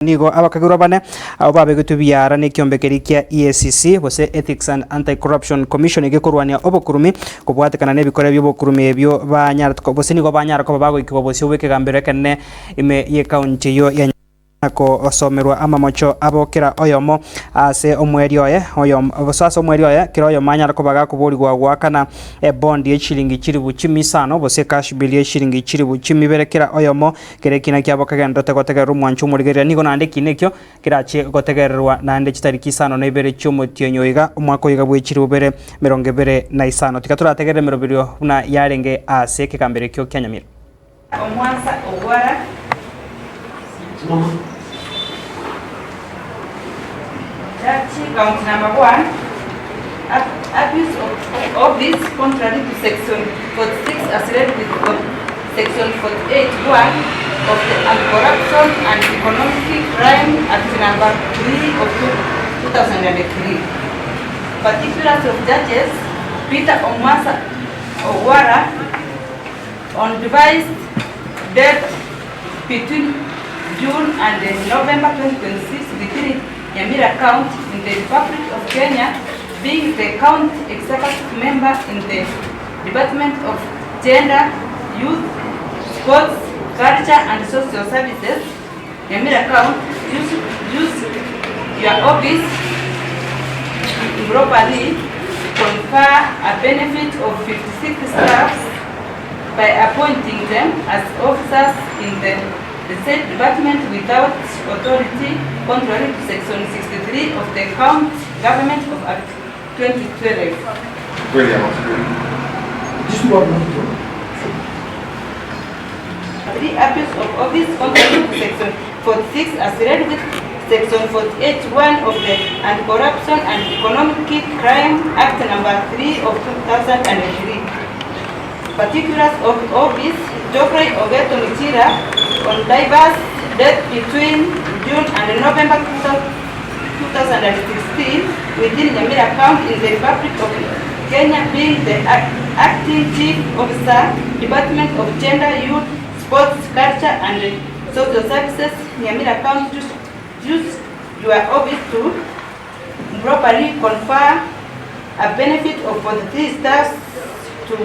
Nigo abakagura bane abo babegutubiyara n'ikyombekeri kya EACC bose Ethics and Anti-Corruption Commission igekorwania obokurumi kubwatekana n'ebikore by'obokurumi ebyo banyarako bose nigo banyarako bagoikibwa bose ubekegambere kene ime ye county yo ya ako osomerwa amamocho abokera oyomo ase omweri oyo sasa omweri oye kira oyo manyara ko bagakuburirwa gwakana bond ye shilingi kiribu 15 bose cash bill ye shilingi kiribu 10 berekera oyomo kerekina kyabokagenda tegotegerwa mwanchu murigerera nigo nande kinekyo kirache gotegererwa nande kitariki 5 na ibere cy'umutyonyoiga umwaka oyiga bwe kiribu bere 25 tikaturategerera 20 na yarenge ase kekambere kyo Nyamira omwansa ogwara Count number 1, abuse of office contrary to section 46 as read with section 48(1) of the Anti-Corruption and Economic Crime Act number 3 of 2003. Particulars of judges Peter Omasa Owara on devised death between June and November 2026 within Nyamira County in the Republic of Kenya, being the county executive member in the Department of Gender, Youth, Sports, Culture and Social Services. Nyamira County use your office improperly confer a benefit of 56 staff by appointing them as officers in the said department without authority contrary to section 63 of the County Government of Act 2012. Three abuse of office contrary to section 46 as read with section 48(1) of the Anti-Corruption and Economic Crime Act number 3 of 2003. Particulars of office Geoffrey Ogeto on diverse death between June and November 2016 within Nyamira County in the Republic of Kenya, being the acting chief officer, Department of Gender, Youth, Sports, Culture and Social Services. Nyamira County use your office to properly confer a benefit of 43 staff to